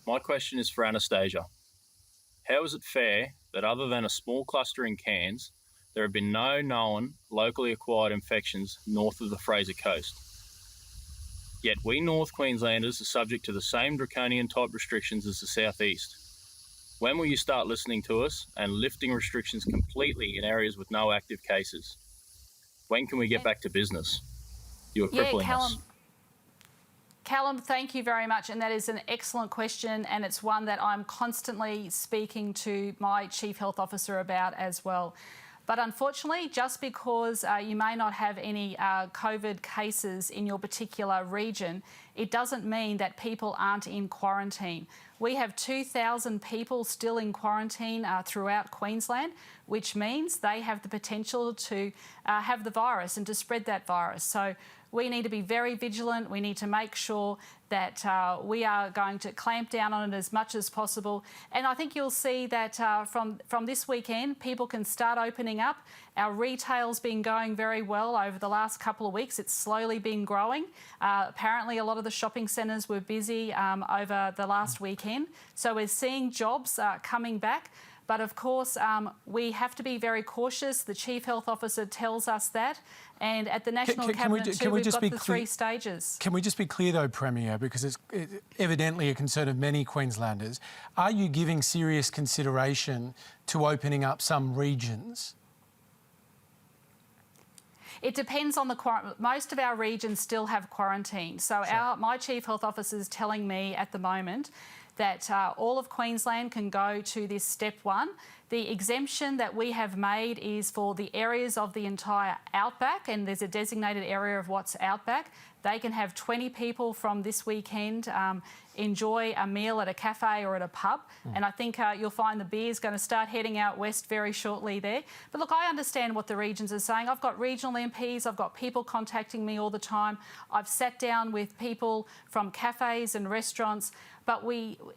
My question is for Annastacia. How is it fair that other than a small cluster in Cairns, there have been no known locally acquired infections north of the Fraser Coast? Yet we North Queenslanders are subject to the same draconian type restrictions as the South East. When will you start listening to us and lifting restrictions completely in areas with no active cases? When can we get back to business? You are crippling us. Callum, thank you very much, and that is an excellent question, and it's one that I'm constantly speaking to my Chief Health Officer about as well. But unfortunately, just because you may not have any COVID cases in your particular region, it doesn't mean that people aren't in quarantine. We have 2,000 people still in quarantine throughout Queensland, which means they have the potential to have the virus and to spread that virus. So we need to be very vigilant. We need to make sure that we are going to clamp down on it as much as possible. And I think you'll see that from this weekend, people can start opening up. Our retail's been going very well over the last couple of weeks. It's slowly been growing. Apparently, a lot of the shopping centres were busy over the last weekend. So we're seeing jobs coming back. But of course, we have to be very cautious. The Chief Health Officer tells us that. And at the National Cabinet too, we've got the 3 stages. Can we just be clear though, Premier, because it's evidently a concern of many Queenslanders. Are you giving serious consideration to opening up some regions? It depends on the quarantine. Most of our regions still have quarantine. So my Chief Health Officer is telling me at the moment that all of Queensland can go to this step 1. The exemption that we have made is for the areas of the entire outback, and there's a designated area of what's outback. They can have 20 people from this weekend enjoy a meal at a cafe or at a pub. And I think you'll find the beer's going to start heading out west very shortly there. But look, I understand what the regions are saying. I've got regional MPs, I've got people contacting me all the time. I've sat down with people from cafes and restaurants. But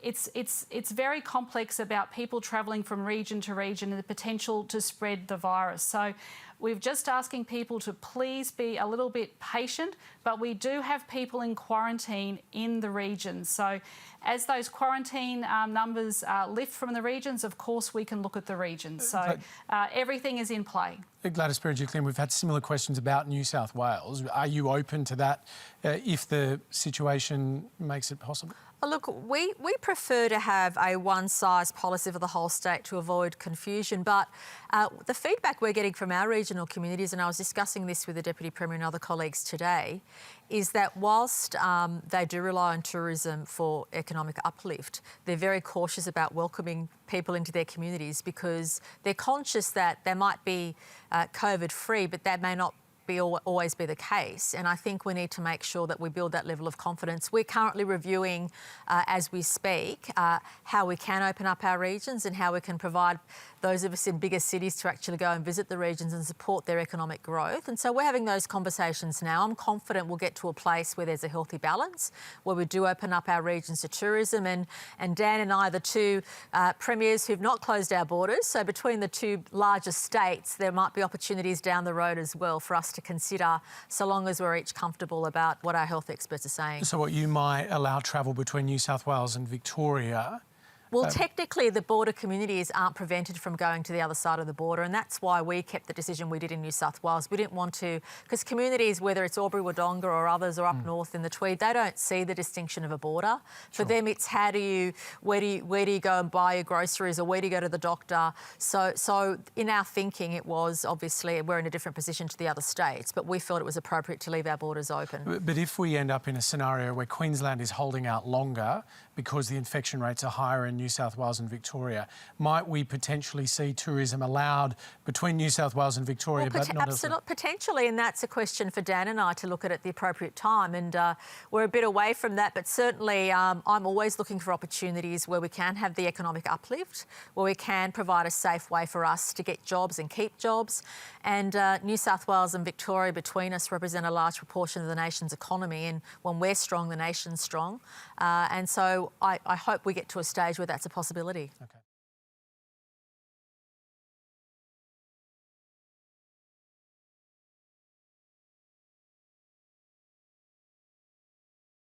it's very complex about people travelling from region to region and the potential to spread the virus. So we're just asking people to please be a little bit patient, but we do have people in quarantine in the regions. So as those quarantine numbers lift from the regions, of course we can look at the regions. So everything is in play. Gladys Berejiklian, we've had similar questions about New South Wales. Are you open to that if the situation makes it possible? Look, we prefer to have a one-size policy for the whole state to avoid confusion, but the feedback we're getting from our regional communities, and I was discussing this with the Deputy Premier and other colleagues today, is that whilst they do rely on tourism for economic uplift, they're very cautious about welcoming people into their communities because they're conscious that they might be COVID-free, but that may not always be the case. And I think we need to make sure that we build that level of confidence. We're currently reviewing, as we speak, how we can open up our regions and how we can provide those of us in bigger cities to actually go and visit the regions and support their economic growth. And so we're having those conversations now. I'm confident we'll get to a place where there's a healthy balance, where we do open up our regions to tourism. And Dan and I are the 2 premiers who've not closed our borders. So between the 2 largest states, there might be opportunities down the road as well for us to consider, so long as we're each comfortable about what our health experts are saying. So what, you might allow travel between New South Wales and Victoria? Well, technically, the border communities aren't prevented from going to the other side of the border, and that's why we kept the decision we did in New South Wales. We didn't want to, because communities, whether it's Albury-Wodonga or others or up north in the Tweed, they don't see the distinction of a border. For them, it's where do you go and buy your groceries, or where do you go to the doctor? So in our thinking, it was obviously we're in a different position to the other states, but we felt it was appropriate to leave our borders open. But if we end up in a scenario where Queensland is holding out longer because the infection rates are higher in New South Wales and Victoria, might we potentially see tourism allowed between New South Wales and Victoria, but not absolutely, potentially, and that's a question for Dan and I to look at the appropriate time, and we're a bit away from that, but certainly I'm always looking for opportunities where we can have the economic uplift, where we can provide a safe way for us to get jobs and keep jobs, and New South Wales and Victoria between us represent a large proportion of the nation's economy, and when we're strong, the nation's strong, and so I hope we get to a stage where that's a possibility. Okay.